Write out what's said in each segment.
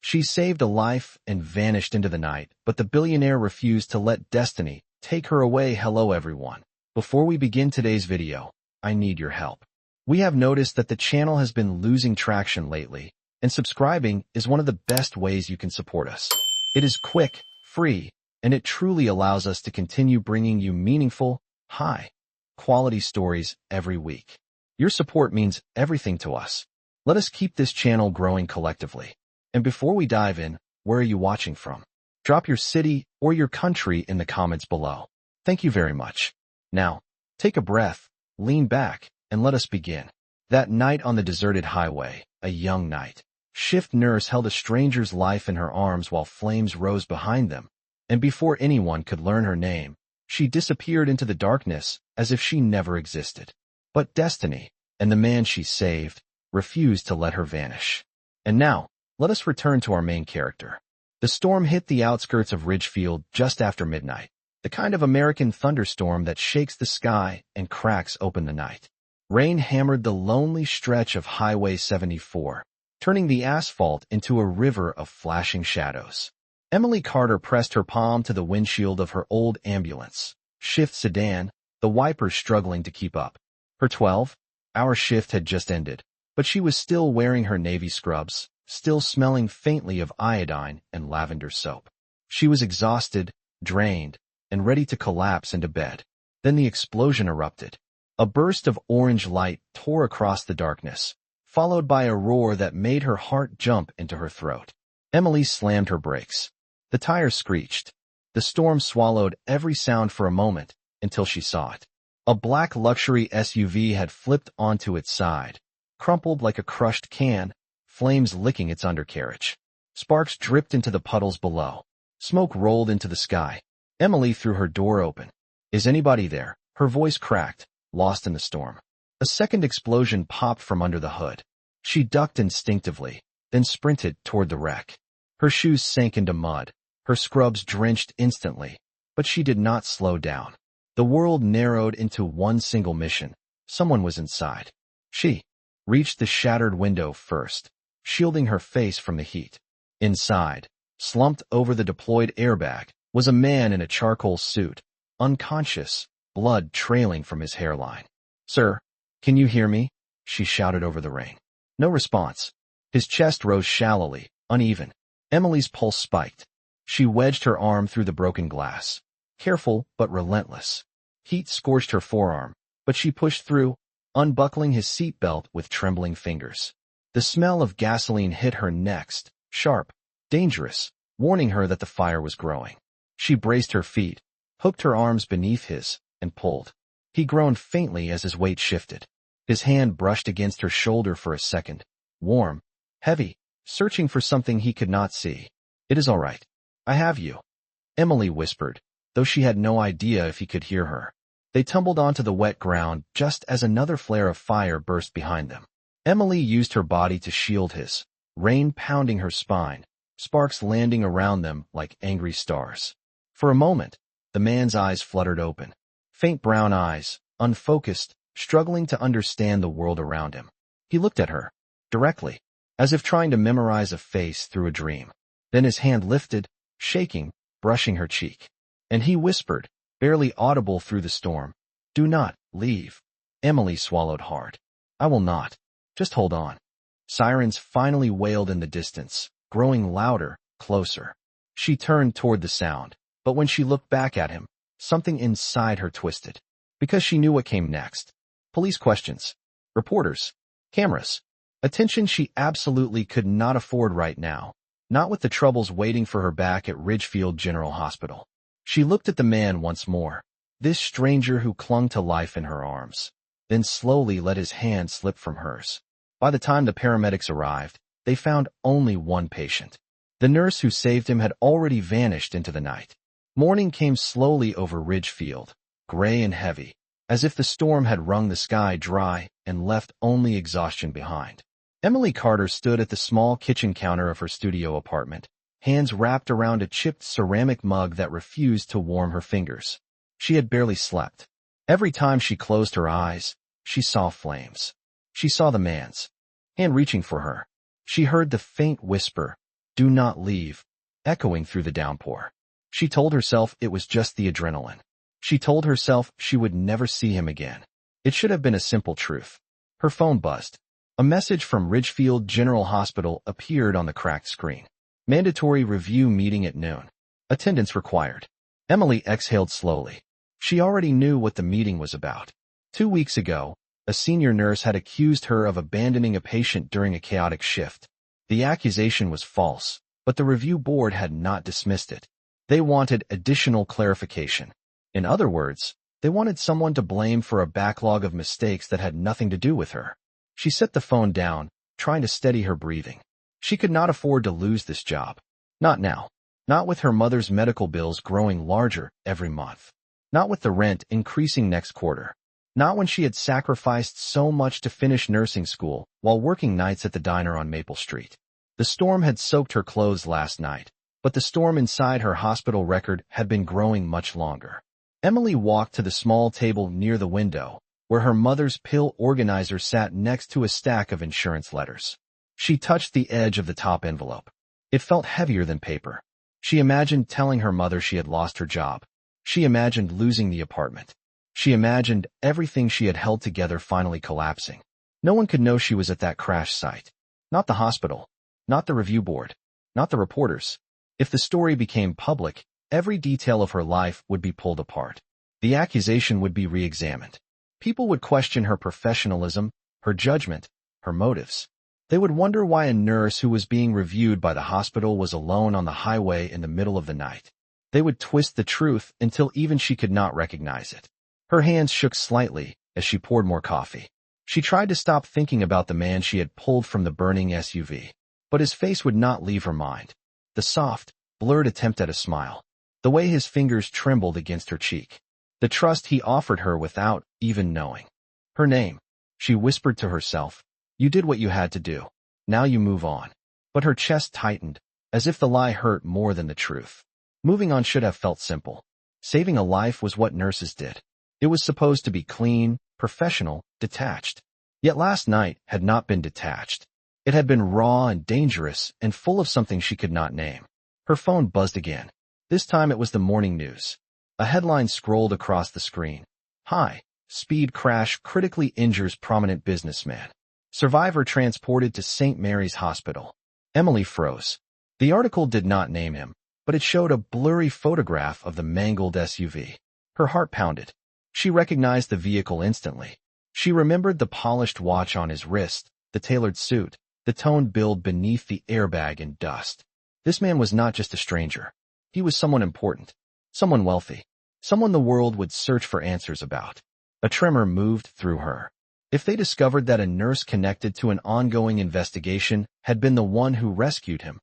She saved a life and vanished into the night, but the billionaire refused to let destiny take her away. Hello everyone. Before we begin today's video, I need your help. We have noticed that the channel has been losing traction lately, and subscribing is one of the best ways you can support us. It is quick, free, and it truly allows us to continue bringing you meaningful, high-quality stories every week. Your support means everything to us. Let us keep this channel growing collectively. And before we dive in, where are you watching from? Drop your city or your country in the comments below. Thank you very much. Now, take a breath, lean back, and let us begin. That night on the deserted highway, a young night shift nurse held a stranger's life in her arms while flames rose behind them, and before anyone could learn her name, she disappeared into the darkness as if she never existed. But destiny, and the man she saved, refused to let her vanish. And now, let us return to our main character. The storm hit the outskirts of Ridgefield just after midnight, the kind of American thunderstorm that shakes the sky and cracks open the night. Rain hammered the lonely stretch of Highway 74, turning the asphalt into a river of flashing shadows. Emily Carter pressed her palm to the windshield of her old ambulance shift sedan, the wipers struggling to keep up. Her 12-hour shift had just ended, but she was still wearing her navy scrubs, still smelling faintly of iodine and lavender soap. She was exhausted, drained, and ready to collapse into bed. Then the explosion erupted. A burst of orange light tore across the darkness, followed by a roar that made her heart jump into her throat. Emily slammed her brakes. The tires screeched. The storm swallowed every sound for a moment until she saw it. A black luxury SUV had flipped onto its side, crumpled like a crushed can, flames licking its undercarriage. Sparks dripped into the puddles below. Smoke rolled into the sky. Emily threw her door open. "Is anybody there?" Her voice cracked, lost in the storm. A second explosion popped from under the hood. She ducked instinctively, then sprinted toward the wreck. Her shoes sank into mud, her scrubs drenched instantly, but she did not slow down. The world narrowed into one single mission. Someone was inside. She reached the shattered window first, shielding her face from the heat. Inside, slumped over the deployed airbag, was a man in a charcoal suit, unconscious, blood trailing from his hairline. "Sir, can you hear me?" she shouted over the rain. No response. His chest rose shallowly, uneven. Emily's pulse spiked. She wedged her arm through the broken glass. Careful but relentless. Heat scorched her forearm, but she pushed through, unbuckling his seatbelt with trembling fingers. The smell of gasoline hit her next, sharp, dangerous, warning her that the fire was growing. She braced her feet, hooked her arms beneath his, and pulled. He groaned faintly as his weight shifted. His hand brushed against her shoulder for a second, warm, heavy, searching for something he could not see. "It is all right. I have you," Emily whispered, though she had no idea if he could hear her. They tumbled onto the wet ground just as another flare of fire burst behind them. Emily used her body to shield his, rain pounding her spine, sparks landing around them like angry stars. For a moment, the man's eyes fluttered open. Faint brown eyes, unfocused, struggling to understand the world around him. He looked at her, directly, as if trying to memorize a face through a dream. Then his hand lifted, shaking, brushing her cheek. And he whispered, barely audible through the storm, "Do not leave." Emily swallowed hard. "I will not. Just hold on." Sirens finally wailed in the distance, growing louder, closer. She turned toward the sound, but when she looked back at him, something inside her twisted. Because she knew what came next. Police questions. Reporters. Cameras. Attention she absolutely could not afford right now, not with the troubles waiting for her back at Ridgefield General Hospital. She looked at the man once more, this stranger who clung to life in her arms, then slowly let his hand slip from hers. By the time the paramedics arrived, they found only one patient. The nurse who saved him had already vanished into the night. Morning came slowly over Ridgefield, gray and heavy, as if the storm had wrung the sky dry and left only exhaustion behind. Emily Carter stood at the small kitchen counter of her studio apartment, hands wrapped around a chipped ceramic mug that refused to warm her fingers. She had barely slept. Every time she closed her eyes, she saw flames. She saw the man's hand reaching for her. She heard the faint whisper, "Do not leave," echoing through the downpour. She told herself it was just the adrenaline. She told herself she would never see him again. It should have been a simple truth. Her phone buzzed. A message from Ridgefield General Hospital appeared on the cracked screen. Mandatory review meeting at noon. Attendance required. Emily exhaled slowly. She already knew what the meeting was about. 2 weeks ago, a senior nurse had accused her of abandoning a patient during a chaotic shift. The accusation was false, but the review board had not dismissed it. They wanted additional clarification. In other words, they wanted someone to blame for a backlog of mistakes that had nothing to do with her. She set the phone down, trying to steady her breathing. She could not afford to lose this job. Not now. Not with her mother's medical bills growing larger every month. Not with the rent increasing next quarter. Not when she had sacrificed so much to finish nursing school while working nights at the diner on Maple Street. The storm had soaked her clothes last night, but the storm inside her hospital record had been growing much longer. Emily walked to the small table near the window, where her mother's pill organizer sat next to a stack of insurance letters. She touched the edge of the top envelope. It felt heavier than paper. She imagined telling her mother she had lost her job. She imagined losing the apartment. She imagined everything she had held together finally collapsing. No one could know she was at that crash site. Not the hospital. Not the review board. Not the reporters. If the story became public, every detail of her life would be pulled apart. The accusation would be re-examined. People would question her professionalism, her judgment, her motives. They would wonder why a nurse who was being reviewed by the hospital was alone on the highway in the middle of the night. They would twist the truth until even she could not recognize it. Her hands shook slightly as she poured more coffee. She tried to stop thinking about the man she had pulled from the burning SUV, but his face would not leave her mind. The soft, blurred attempt at a smile. The way his fingers trembled against her cheek. The trust he offered her without even knowing. Her name. She whispered to herself. You did what you had to do. Now you move on. But her chest tightened, as if the lie hurt more than the truth. Moving on should have felt simple. Saving a life was what nurses did. It was supposed to be clean, professional, detached. Yet last night had not been detached. It had been raw and dangerous and full of something she could not name. Her phone buzzed again. This time it was the morning news. A headline scrolled across the screen. High speed crash critically injures prominent businessman. Survivor transported to St. Mary's Hospital. Emily froze. The article did not name him, but it showed a blurry photograph of the mangled SUV. Her heart pounded. She recognized the vehicle instantly. She remembered the polished watch on his wrist, the tailored suit, the toned build beneath the airbag and dust. This man was not just a stranger. He was someone important, someone wealthy, someone the world would search for answers about. A tremor moved through her. If they discovered that a nurse connected to an ongoing investigation had been the one who rescued him,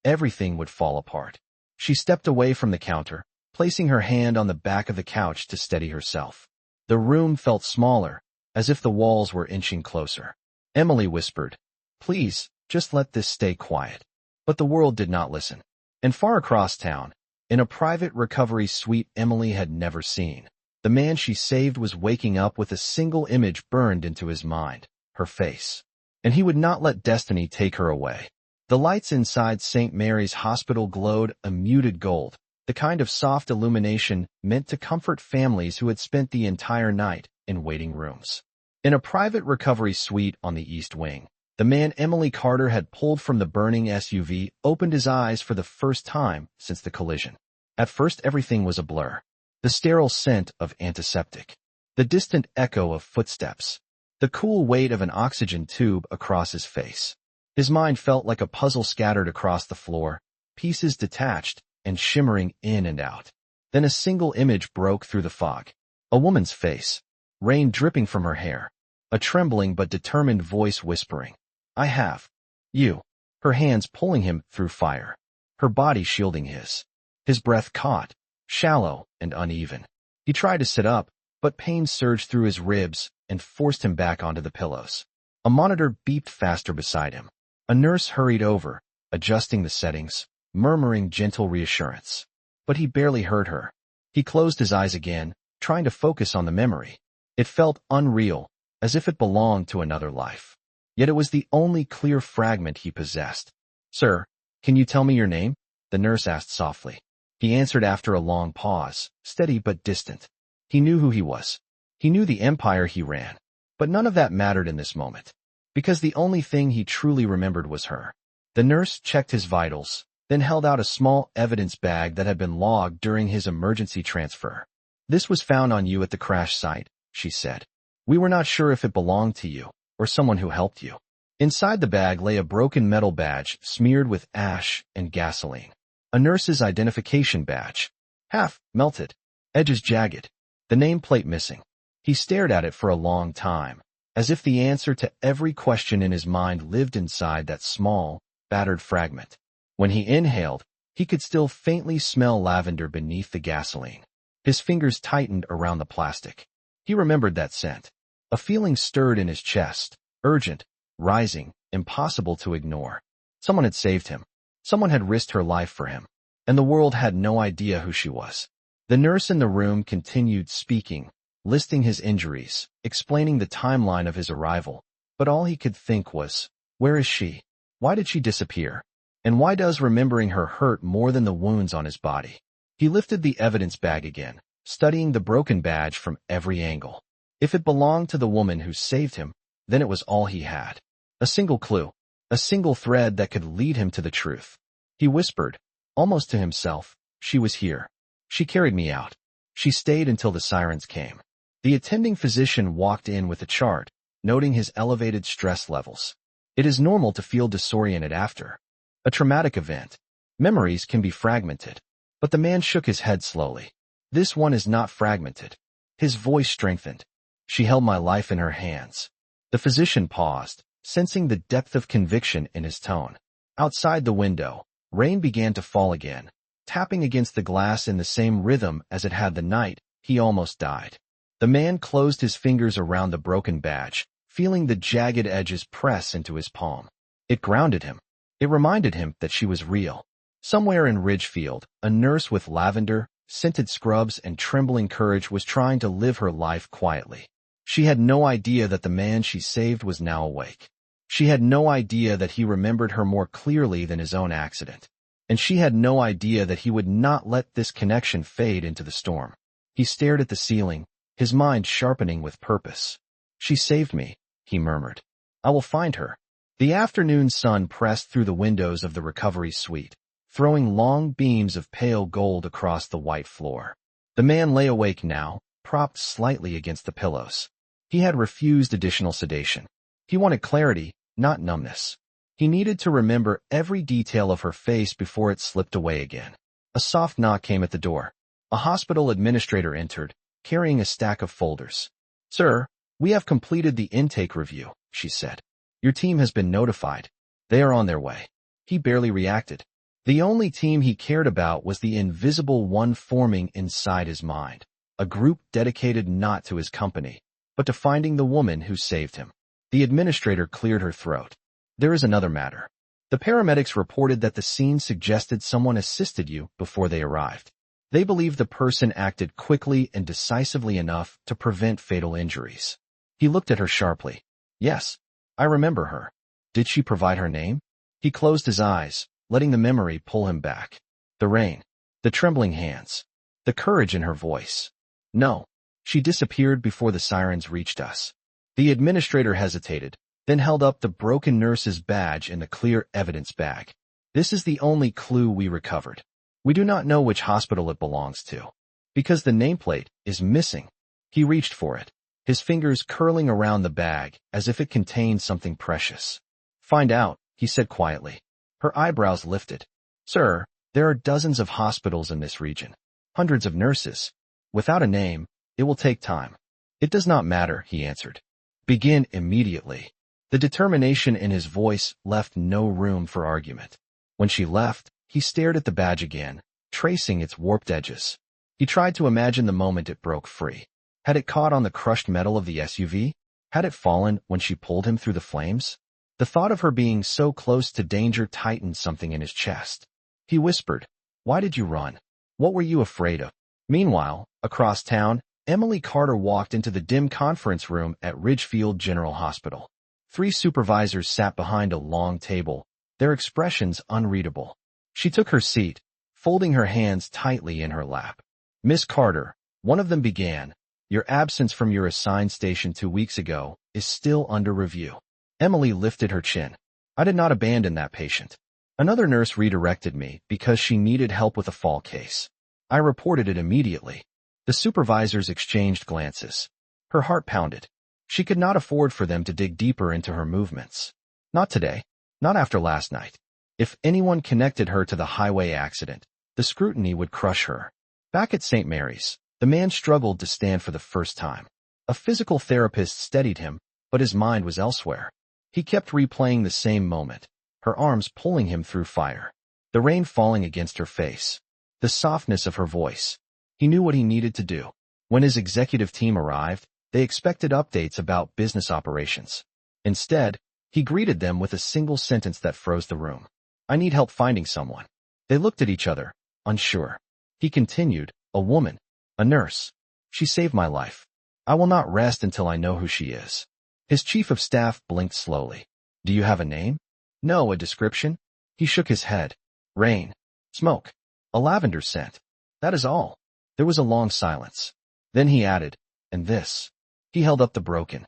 everything would fall apart. She stepped away from the counter, placing her hand on the back of the couch to steady herself. The room felt smaller, as if the walls were inching closer. Emily whispered, "Please, just let this stay quiet." But the world did not listen. And far across town, in a private recovery suite Emily had never seen, the man she saved was waking up with a single image burned into his mind, her face. And he would not let destiny take her away. The lights inside St. Mary's Hospital glowed a muted gold, the kind of soft illumination meant to comfort families who had spent the entire night in waiting rooms. In a private recovery suite on the East Wing, the man Emily Carter had pulled from the burning SUV opened his eyes for the first time since the collision. At first everything was a blur. The sterile scent of antiseptic. The distant echo of footsteps. The cool weight of an oxygen tube across his face. His mind felt like a puzzle scattered across the floor, pieces detached and shimmering in and out. Then a single image broke through the fog. A woman's face. Rain dripping from her hair. A trembling but determined voice whispering, "I have you." Her hands pulling him through fire. Her body shielding his. His breath caught, shallow and uneven. He tried to sit up, but pain surged through his ribs and forced him back onto the pillows. A monitor beeped faster beside him. A nurse hurried over, adjusting the settings, murmuring gentle reassurance. But he barely heard her. He closed his eyes again, trying to focus on the memory. It felt unreal, as if it belonged to another life. Yet it was the only clear fragment he possessed. "Sir," "Can you tell me your name?" the nurse asked softly. He answered after a long pause, steady but distant. He knew who he was. He knew the empire he ran. But none of that mattered in this moment, because the only thing he truly remembered was her. The nurse checked his vitals, then held out a small evidence bag that had been logged during his emergency transfer. "This was found on you at the crash site," she said. "We were not sure if it belonged to you, or someone who helped you." Inside the bag lay a broken metal badge smeared with ash and gasoline. A nurse's identification badge. Half melted, edges jagged, the nameplate missing. He stared at it for a long time, as if the answer to every question in his mind lived inside that small, battered fragment. When he inhaled, he could still faintly smell lavender beneath the gasoline. His fingers tightened around the plastic. He remembered that scent. A feeling stirred in his chest, urgent, rising, impossible to ignore. Someone had saved him. Someone had risked her life for him, and the world had no idea who she was. The nurse in the room continued speaking, listing his injuries, explaining the timeline of his arrival, but all he could think was, where is she? Why did she disappear? And why does remembering her hurt more than the wounds on his body? He lifted the evidence bag again, studying the broken badge from every angle. If it belonged to the woman who saved him, then it was all he had. A single clue, a single thread that could lead him to the truth. He whispered, almost to himself, "She was here. She carried me out. She stayed until the sirens came." The attending physician walked in with a chart, noting his elevated stress levels. It is normal to feel disoriented after a traumatic event. Memories can be fragmented. But the man shook his head slowly. "This one is not fragmented." His voice strengthened. "She held my life in her hands." The physician paused, sensing the depth of conviction in his tone. Outside the window, rain began to fall again, tapping against the glass in the same rhythm as it had the night he almost died. The man closed his fingers around the broken badge, feeling the jagged edges press into his palm. It grounded him. It reminded him that she was real. Somewhere in Ridgefield, a nurse with lavender, scented scrubs and trembling courage was trying to live her life quietly. She had no idea that the man she saved was now awake. She had no idea that he remembered her more clearly than his own accident. And she had no idea that he would not let this connection fade into the storm. He stared at the ceiling, his mind sharpening with purpose. "She saved me," he murmured. "I will find her." The afternoon sun pressed through the windows of the recovery suite, throwing long beams of pale gold across the white floor. The man lay awake now, propped slightly against the pillows. He had refused additional sedation. He wanted clarity, not numbness. He needed to remember every detail of her face before it slipped away again. A soft knock came at the door. A hospital administrator entered, carrying a stack of folders. "Sir, we have completed the intake review," she said. "Your team has been notified. They are on their way." He barely reacted. The only team he cared about was the invisible one forming inside his mind, a group dedicated not to his company, but to finding the woman who saved him. The administrator cleared her throat. "There is another matter. The paramedics reported that the scene suggested someone assisted you before they arrived. They believe the person acted quickly and decisively enough to prevent fatal injuries." He looked at her sharply. "Yes, I remember her. Did she provide her name?" He closed his eyes, letting the memory pull him back. The rain, the trembling hands, the courage in her voice. "No, she disappeared before the sirens reached us." The administrator hesitated, then held up the broken nurse's badge in the clear evidence bag. "This is the only clue we recovered. We do not know which hospital it belongs to, because the nameplate is missing." He reached for it, his fingers curling around the bag as if it contained something precious. "Find out," he said quietly. Her eyebrows lifted. "Sir, there are dozens of hospitals in this region, hundreds of nurses. Without a name, it will take time." "It does not matter," he answered. "Begin immediately." The determination in his voice left no room for argument. When she left, he stared at the badge again, tracing its warped edges. He tried to imagine the moment it broke free. Had it caught on the crushed metal of the SUV? Had it fallen when she pulled him through the flames? The thought of her being so close to danger tightened something in his chest. He whispered, "Why did you run? What were you afraid of?" Meanwhile, across town, Emily Carter walked into the dim conference room at Ridgefield General Hospital. 3 supervisors sat behind a long table, their expressions unreadable. She took her seat, folding her hands tightly in her lap. "Miss Carter," one of them began, "your absence from your assigned station 2 weeks ago is still under review." Emily lifted her chin. "I did not abandon that patient. Another nurse redirected me because she needed help with a fall case. I reported it immediately." The supervisors exchanged glances. Her heart pounded. She could not afford for them to dig deeper into her movements. Not today. Not after last night. If anyone connected her to the highway accident, the scrutiny would crush her. Back at St. Mary's, the man struggled to stand for the first time. A physical therapist steadied him, but his mind was elsewhere. He kept replaying the same moment, her arms pulling him through fire, the rain falling against her face, the softness of her voice. He knew what he needed to do. When his executive team arrived, they expected updates about business operations. Instead, he greeted them with a single sentence that froze the room. "I need help finding someone." They looked at each other, unsure. He continued, "A woman, a nurse. She saved my life. I will not rest until I know who she is." His chief of staff blinked slowly. "Do you have a name?" "No, a description?" He shook his head. "Rain, smoke, a lavender scent. That is all." There was a long silence. Then he added, "And this." He held up the broken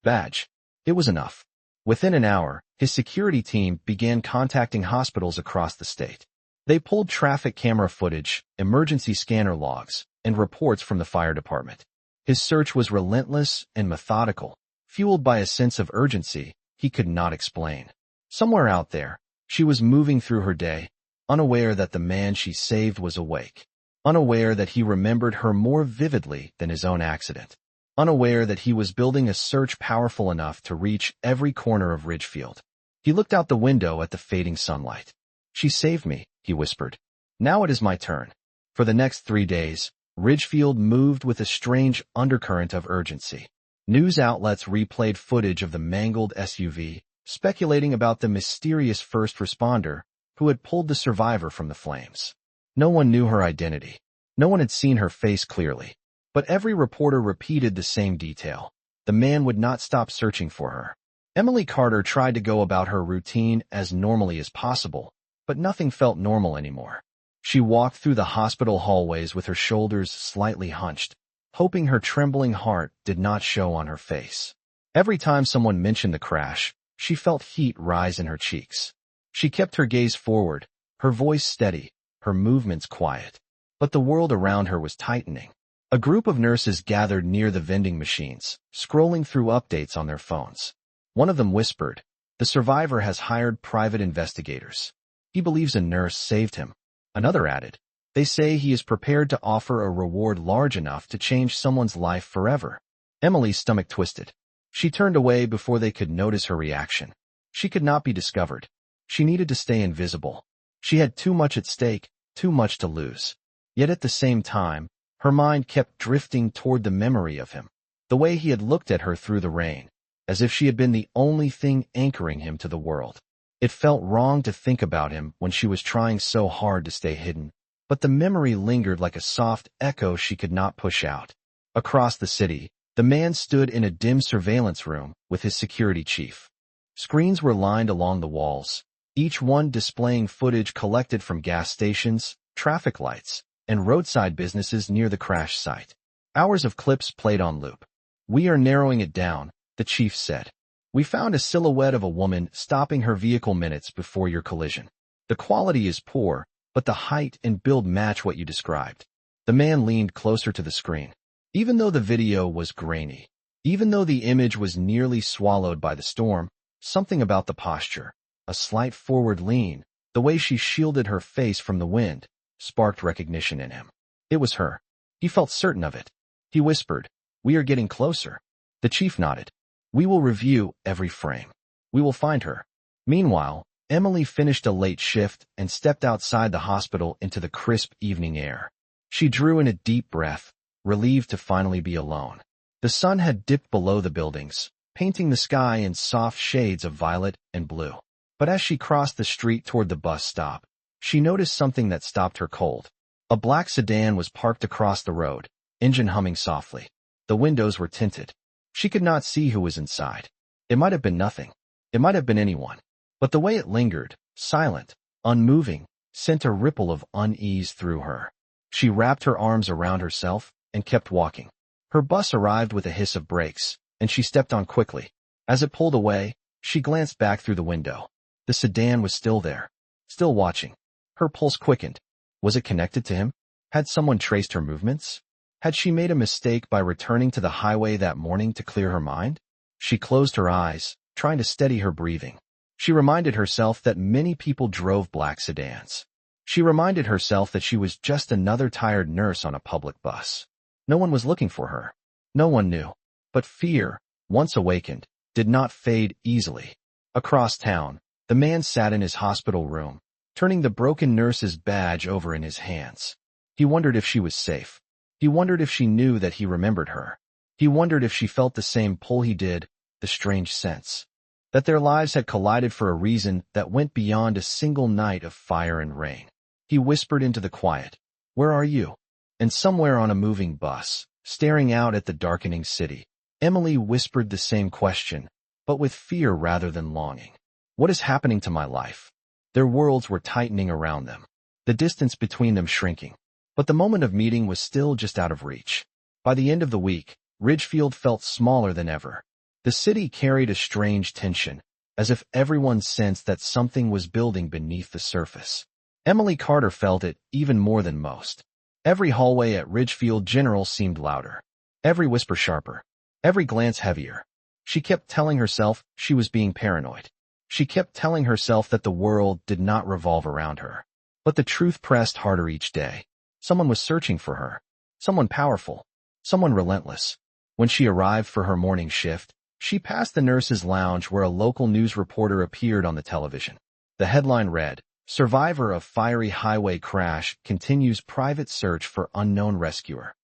badge. It was enough. Within an hour, his security team began contacting hospitals across the state. They pulled traffic camera footage, emergency scanner logs, and reports from the fire department. His search was relentless and methodical, fueled by a sense of urgency he could not explain. Somewhere out there, she was moving through her day, unaware that the man she saved was awake, unaware that he remembered her more vividly than his own accident, unaware that he was building a search powerful enough to reach every corner of Ridgefield. He looked out the window at the fading sunlight. "She saved me," he whispered. "Now it is my turn." For the next 3 days, Ridgefield moved with a strange undercurrent of urgency. News outlets replayed footage of the mangled SUV, speculating about the mysterious first responder who had pulled the survivor from the flames. No one knew her identity. No one had seen her face clearly. But every reporter repeated the same detail. The man would not stop searching for her. Emily Carter tried to go about her routine as normally as possible, but nothing felt normal anymore. She walked through the hospital hallways with her shoulders slightly hunched, hoping her trembling heart did not show on her face. Every time someone mentioned the crash, she felt heat rise in her cheeks. She kept her gaze forward, her voice steady, her movements quiet. But the world around her was tightening. A group of nurses gathered near the vending machines, scrolling through updates on their phones. One of them whispered, "The survivor has hired private investigators. He believes a nurse saved him." Another added, "They say he is prepared to offer a reward large enough to change someone's life forever." Emily's stomach twisted. She turned away before they could notice her reaction. She could not be discovered. She needed to stay invisible. She had too much at stake, too much to lose. Yet at the same time, her mind kept drifting toward the memory of him, the way he had looked at her through the rain, as if she had been the only thing anchoring him to the world. It felt wrong to think about him when she was trying so hard to stay hidden, but the memory lingered like a soft echo she could not push out. Across the city, the man stood in a dim surveillance room with his security chief. Screens were lined along the walls, each one displaying footage collected from gas stations, traffic lights, and roadside businesses near the crash site. Hours of clips played on loop. "We are narrowing it down," the chief said. "We found a silhouette of a woman stopping her vehicle minutes before your collision. The quality is poor, but the height and build match what you described." The man leaned closer to the screen. Even though the video was grainy, even though the image was nearly swallowed by the storm, something about the posture, a slight forward lean, the way she shielded her face from the wind, sparked recognition in him. It was her. He felt certain of it. He whispered, "We are getting closer." The chief nodded. "We will review every frame. We will find her." Meanwhile, Emily finished a late shift and stepped outside the hospital into the crisp evening air. She drew in a deep breath, relieved to finally be alone. The sun had dipped below the buildings, painting the sky in soft shades of violet and blue. But as she crossed the street toward the bus stop, she noticed something that stopped her cold. A black sedan was parked across the road, engine humming softly. The windows were tinted. She could not see who was inside. It might have been nothing. It might have been anyone. But the way it lingered, silent, unmoving, sent a ripple of unease through her. She wrapped her arms around herself and kept walking. Her bus arrived with a hiss of brakes, and she stepped on quickly. As it pulled away, she glanced back through the window. The sedan was still there, still watching. Her pulse quickened. Was it connected to him? Had someone traced her movements? Had she made a mistake by returning to the highway that morning to clear her mind? She closed her eyes, trying to steady her breathing. She reminded herself that many people drove black sedans. She reminded herself that she was just another tired nurse on a public bus. No one was looking for her. No one knew. But fear, once awakened, did not fade easily. Across town, the man sat in his hospital room, turning the broken nurse's badge over in his hands. He wondered if she was safe. He wondered if she knew that he remembered her. He wondered if she felt the same pull he did, the strange sense that their lives had collided for a reason that went beyond a single night of fire and rain. He whispered into the quiet, "Where are you?" And somewhere on a moving bus, staring out at the darkening city, Emily whispered the same question, but with fear rather than longing. What is happening to my life? Their worlds were tightening around them, the distance between them shrinking. But the moment of meeting was still just out of reach. By the end of the week, Ridgefield felt smaller than ever. The city carried a strange tension, as if everyone sensed that something was building beneath the surface. Emily Carter felt it even more than most. Every hallway at Ridgefield General seemed louder, every whisper sharper, every glance heavier. She kept telling herself she was being paranoid. She kept telling herself that the world did not revolve around her. But the truth pressed harder each day. Someone was searching for her. Someone powerful. Someone relentless. When she arrived for her morning shift, she passed the nurse's lounge where a local news reporter appeared on the television. The headline read, "Survivor of Fiery Highway Crash Continues Private Search for Unknown Rescuer."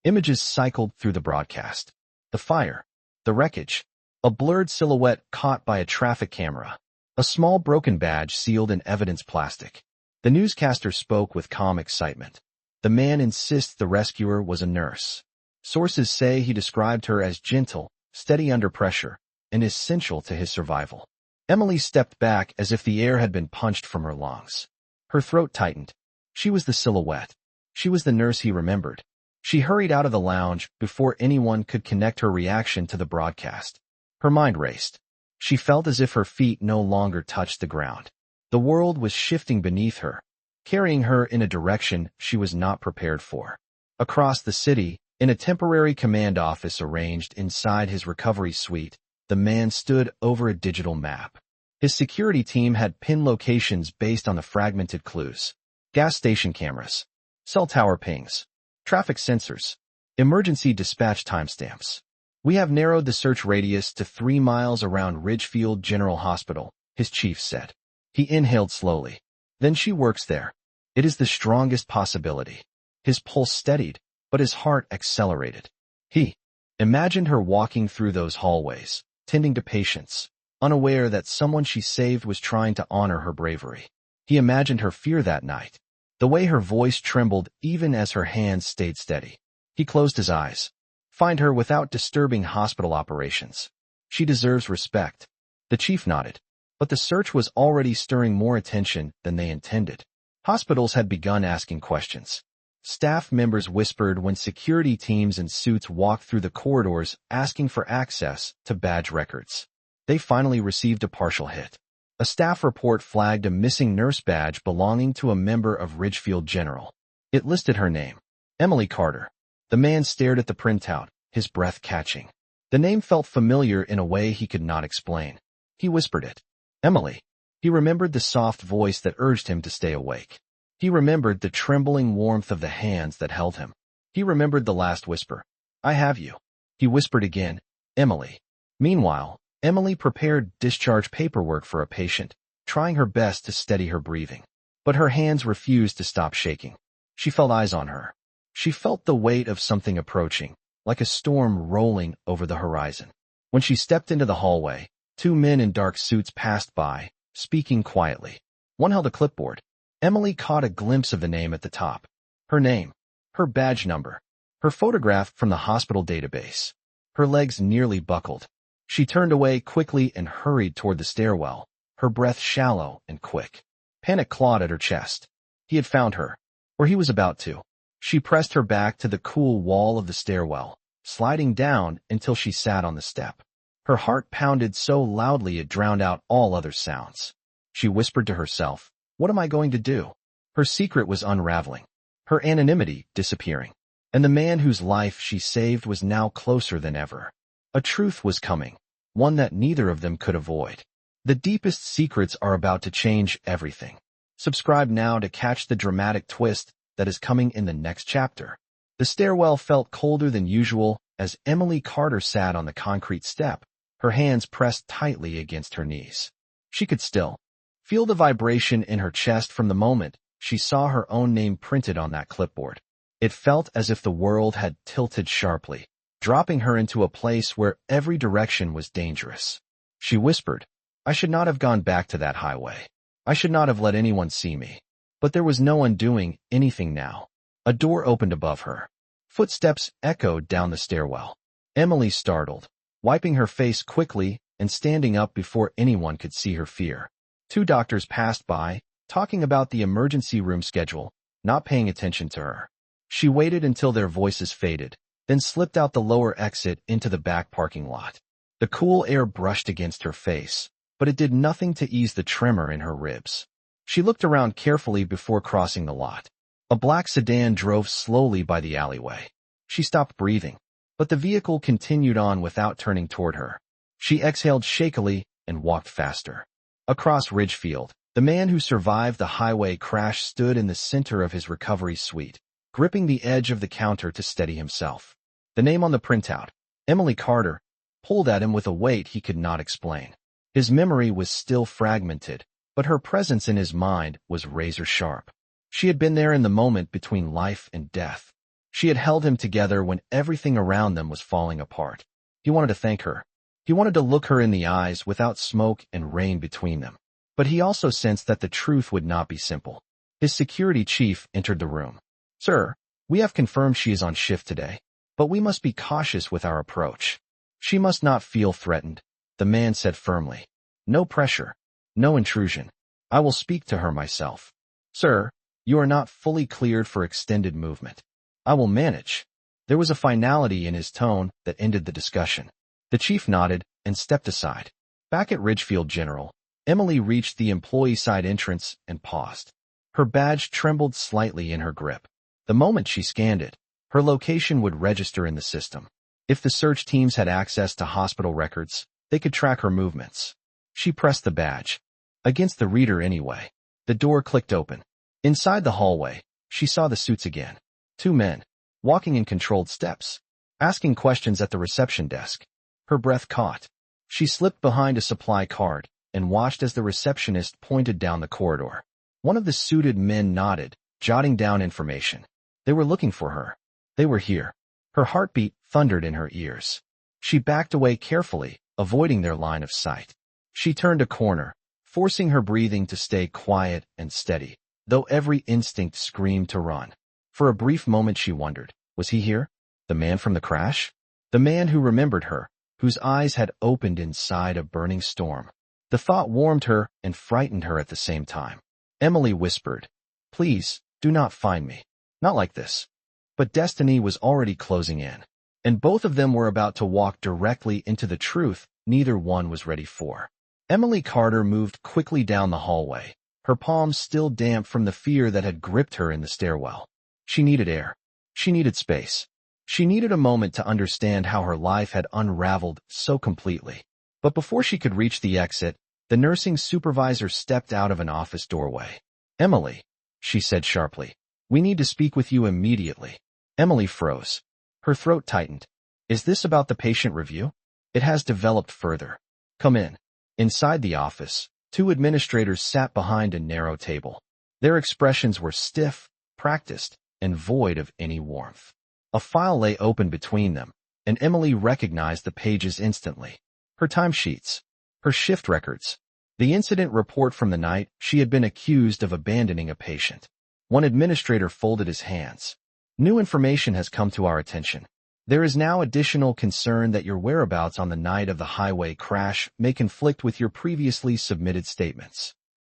Images cycled through the broadcast. The fire. The wreckage. A blurred silhouette caught by a traffic camera. A small broken badge sealed in evidence plastic. The newscaster spoke with calm excitement. The man insists the rescuer was a nurse. Sources say he described her as gentle, steady under pressure, and essential to his survival. Emily stepped back as if the air had been punched from her lungs. Her throat tightened. She was the silhouette. She was the nurse he remembered. She hurried out of the lounge before anyone could connect her reaction to the broadcast. Her mind raced. She felt as if her feet no longer touched the ground. The world was shifting beneath her, carrying her in a direction she was not prepared for. Across the city, in a temporary command office arranged inside his recovery suite, the man stood over a digital map. His security team had pinned locations based on the fragmented clues. Gas station cameras, cell tower pings, traffic sensors, emergency dispatch timestamps. "We have narrowed the search radius to 3 miles around Ridgefield General Hospital," his chief said. He inhaled slowly. "Then she works there. It is the strongest possibility." His pulse steadied, but his heart accelerated. He imagined her walking through those hallways, tending to patients, unaware that someone she saved was trying to honor her bravery. He imagined her fear that night, the way her voice trembled even as her hands stayed steady. He closed his eyes. Find her without disturbing hospital operations. She deserves respect. The chief nodded. But the search was already stirring more attention than they intended. Hospitals had begun asking questions. Staff members whispered when security teams in suits walked through the corridors asking for access to badge records. They finally received a partial hit. A staff report flagged a missing nurse badge belonging to a member of Ridgefield General. It listed her name, Emily Carter. The man stared at the printout, his breath catching. The name felt familiar in a way he could not explain. He whispered it. Emily. He remembered the soft voice that urged him to stay awake. He remembered the trembling warmth of the hands that held him. He remembered the last whisper. I have you. He whispered again, Emily. Meanwhile, Emily prepared discharge paperwork for a patient, trying her best to steady her breathing. But her hands refused to stop shaking. She felt eyes on her. She felt the weight of something approaching, like a storm rolling over the horizon. When she stepped into the hallway, 2 men in dark suits passed by, speaking quietly. One held a clipboard. Emily caught a glimpse of the name at the top. Her name, her badge number, her photograph from the hospital database. Her legs nearly buckled. She turned away quickly and hurried toward the stairwell, her breath shallow and quick. Panic clawed at her chest. He had found her, or he was about to. She pressed her back to the cool wall of the stairwell, sliding down until she sat on the step. Her heart pounded so loudly it drowned out all other sounds. She whispered to herself, "What am I going to do?" Her secret was unraveling, her anonymity disappearing, and the man whose life she saved was now closer than ever. A truth was coming, one that neither of them could avoid. The deepest secrets are about to change everything. Subscribe now to catch the dramatic twist that is coming in the next chapter. The stairwell felt colder than usual as Emily Carter sat on the concrete step, her hands pressed tightly against her knees. She could still feel the vibration in her chest from the moment she saw her own name printed on that clipboard. It felt as if the world had tilted sharply, dropping her into a place where every direction was dangerous. She whispered, "I should not have gone back to that highway. I should not have let anyone see me." But there was no undoing anything now. A door opened above her. Footsteps echoed down the stairwell. Emily startled, wiping her face quickly and standing up before anyone could see her fear. Two doctors passed by, talking about the emergency room schedule, not paying attention to her. She waited until their voices faded, then slipped out the lower exit into the back parking lot. The cool air brushed against her face, but it did nothing to ease the tremor in her ribs. She looked around carefully before crossing the lot. A black sedan drove slowly by the alleyway. She stopped breathing, but the vehicle continued on without turning toward her. She exhaled shakily and walked faster. Across Ridgefield, the man who survived the highway crash stood in the center of his recovery suite, gripping the edge of the counter to steady himself. The name on the printout, Emily Carter, pulled at him with a weight he could not explain. His memory was still fragmented, but her presence in his mind was razor sharp. She had been there in the moment between life and death. She had held him together when everything around them was falling apart. He wanted to thank her. He wanted to look her in the eyes without smoke and rain between them. But he also sensed that the truth would not be simple. His security chief entered the room. "Sir, we have confirmed she is on shift today, but we must be cautious with our approach." "She must not feel threatened," the man said firmly. "No pressure. No intrusion. I will speak to her myself." "Sir, you are not fully cleared for extended movement." "I will manage." There was a finality in his tone that ended the discussion. The chief nodded and stepped aside. Back at Ridgefield General, Emily reached the employee side entrance and paused. Her badge trembled slightly in her grip. The moment she scanned it, her location would register in the system. If the search teams had access to hospital records, they could track her movements. She pressed the badge. Against the reader anyway. The door clicked open. Inside the hallway, she saw the suits again. Two men, walking in controlled steps, asking questions at the reception desk. Her breath caught. She slipped behind a supply cart and watched as the receptionist pointed down the corridor. One of the suited men nodded, jotting down information. They were looking for her. They were here. Her heartbeat thundered in her ears. She backed away carefully, avoiding their line of sight. She turned a corner, forcing her breathing to stay quiet and steady, though every instinct screamed to run. For a brief moment she wondered, was he here? The man from the crash? The man who remembered her, whose eyes had opened inside a burning storm. The thought warmed her and frightened her at the same time. Emily whispered, "Please, do not find me. Not like this." But destiny was already closing in, and both of them were about to walk directly into the truth neither one was ready for. Emily Carter moved quickly down the hallway, her palms still damp from the fear that had gripped her in the stairwell. She needed air. She needed space. She needed a moment to understand how her life had unraveled so completely. But before she could reach the exit, the nursing supervisor stepped out of an office doorway. "Emily," she said sharply, "we need to speak with you immediately." Emily froze. Her throat tightened. "Is this about the patient review?" "It has developed further." "Come in." Inside the office, two administrators sat behind a narrow table. Their expressions were stiff, practiced, and void of any warmth. A file lay open between them, and Emily recognized the pages instantly. Her timesheets, her shift records, the incident report from the night she had been accused of abandoning a patient. One administrator folded his hands. "New information has come to our attention. There is now additional concern that your whereabouts on the night of the highway crash may conflict with your previously submitted statements.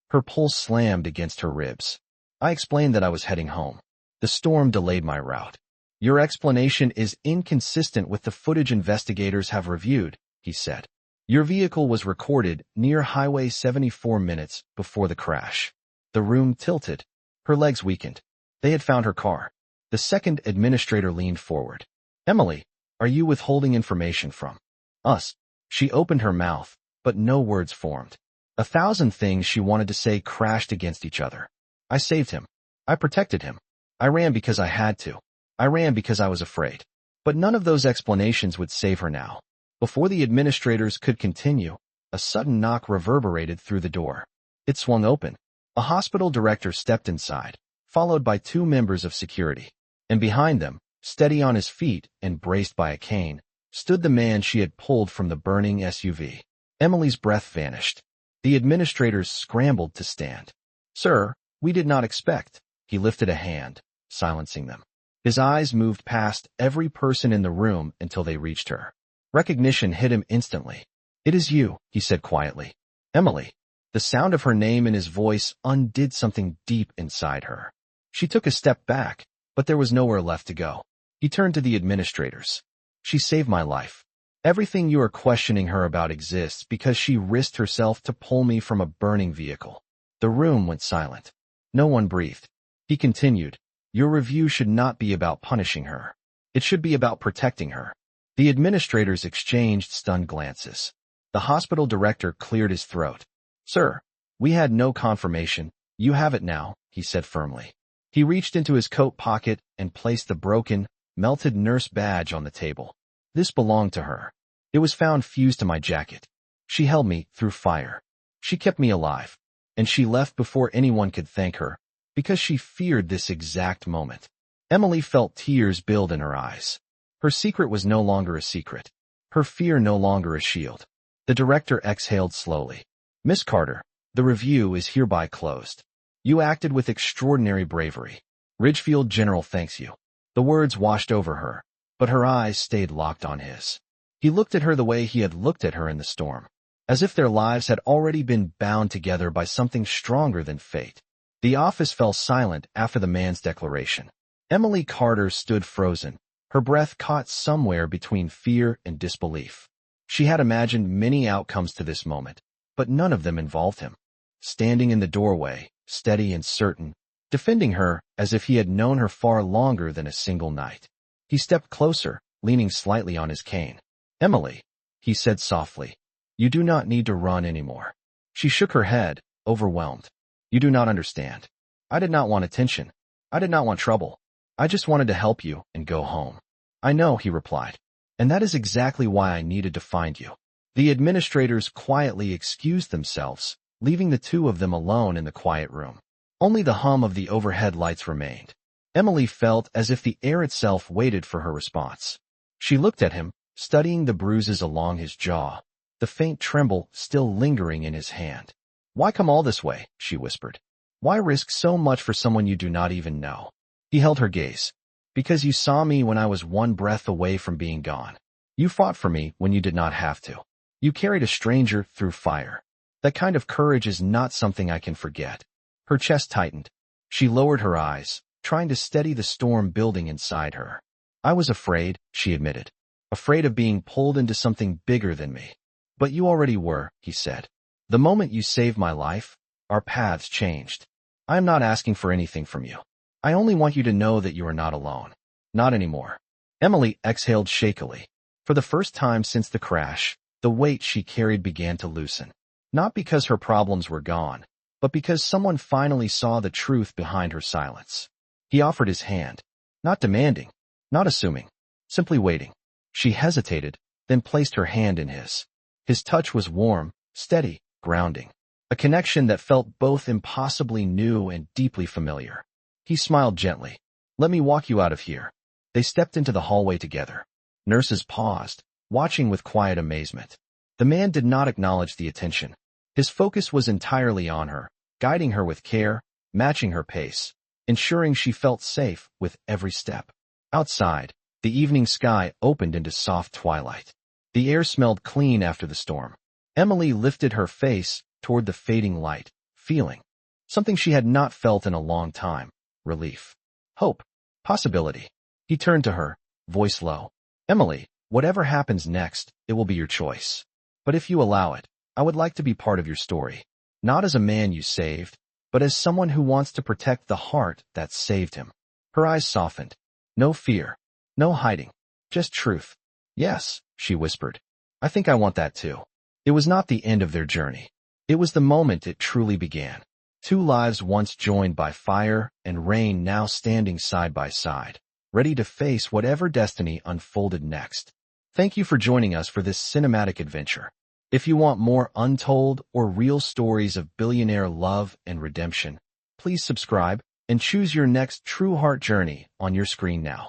Her pulse slammed against her ribs. I explained that I was heading home. The storm delayed my route. Your explanation is inconsistent with the footage investigators have reviewed, he said. Your vehicle was recorded near Highway 74 minutes before the crash. The room tilted. Her legs weakened. They had found her car. The second administrator leaned forward. Emily, are you withholding information from us? She opened her mouth, but no words formed. 1,000 things she wanted to say crashed against each other. I saved him. I protected him. I ran because I had to. I ran because I was afraid. But none of those explanations would save her now. Before the administrators could continue, a sudden knock reverberated through the door. It swung open. A hospital director stepped inside, followed by 2 members of security. And behind them, steady on his feet and braced by a cane, stood the man she had pulled from the burning SUV. Emily's breath vanished. The administrators scrambled to stand. Sir, we did not expect. He lifted a hand, silencing them. His eyes moved past every person in the room until they reached her. Recognition hit him instantly. It is you, he said quietly. Emily. The sound of her name in his voice undid something deep inside her. She took a step back, but there was nowhere left to go. He turned to the administrators. She saved my life. Everything you are questioning her about exists because she risked herself to pull me from a burning vehicle. The room went silent. No one breathed. He continued, your review should not be about punishing her. It should be about protecting her. The administrators exchanged stunned glances. The hospital director cleared his throat. Sir, we had no confirmation. You have it now, he said firmly. He reached into his coat pocket and placed the broken, melted nurse badge on the table. This belonged to her. It was found fused to my jacket. She held me through fire. She kept me alive. And she left before anyone could thank her, because she feared this exact moment. Emily felt tears build in her eyes. Her secret was no longer a secret. Her fear no longer a shield. The director exhaled slowly. Miss Carter, the review is hereby closed. You acted with extraordinary bravery. Ridgefield General thanks you. The words washed over her, but her eyes stayed locked on his. He looked at her the way he had looked at her in the storm, as if their lives had already been bound together by something stronger than fate. The office fell silent after the man's declaration. Emily Carter stood frozen, her breath caught somewhere between fear and disbelief. She had imagined many outcomes to this moment, but none of them involved him. Standing in the doorway, steady and certain, defending her as if he had known her far longer than a single night. He stepped closer, leaning slightly on his cane. Emily, he said softly, you do not need to run anymore. She shook her head, overwhelmed. You do not understand. I did not want attention. I did not want trouble. I just wanted to help you and go home. I know, he replied. And that is exactly why I needed to find you. The administrators quietly excused themselves, leaving the 2 of them alone in the quiet room. Only the hum of the overhead lights remained. Emily felt as if the air itself waited for her response. She looked at him, studying the bruises along his jaw, the faint tremble still lingering in his hand. Why come all this way? She whispered. Why risk so much for someone you do not even know? He held her gaze. Because you saw me when I was one breath away from being gone. You fought for me when you did not have to. You carried a stranger through fire. That kind of courage is not something I can forget. Her chest tightened. She lowered her eyes, trying to steady the storm building inside her. I was afraid, she admitted. Afraid of being pulled into something bigger than me. But you already were, he said. The moment you saved my life, our paths changed. I am not asking for anything from you. I only want you to know that you are not alone. Not anymore. Emily exhaled shakily. For the first time since the crash, the weight she carried began to loosen. Not because her problems were gone, but because someone finally saw the truth behind her silence. He offered his hand. Not demanding, not assuming, simply waiting. She hesitated, then placed her hand in his. His touch was warm, steady, grounding. A connection that felt both impossibly new and deeply familiar. He smiled gently. Let me walk you out of here. They stepped into the hallway together. Nurses paused, watching with quiet amazement. The man did not acknowledge the attention. His focus was entirely on her, guiding her with care, matching her pace, ensuring she felt safe with every step. Outside, The evening sky opened into soft twilight. The air smelled clean after the storm. Emily lifted her face toward the fading light, feeling something she had not felt in a long time: relief, hope, possibility. He turned to her, voice low. Emily, whatever happens next, it will be your choice. But if you allow it, I would like to be part of your story. Not as a man you saved, but as someone who wants to protect the heart that saved him. Her eyes softened. No fear, no hiding, just truth. Yes, she whispered. I think I want that too. It was not the end of their journey. It was the moment it truly began. Two lives once joined by fire and rain, now standing side by side, ready to face whatever destiny unfolded next. Thank you for joining us for this cinematic adventure. If you want more untold or real stories of billionaire love and redemption, please subscribe and choose your next true heart journey on your screen now.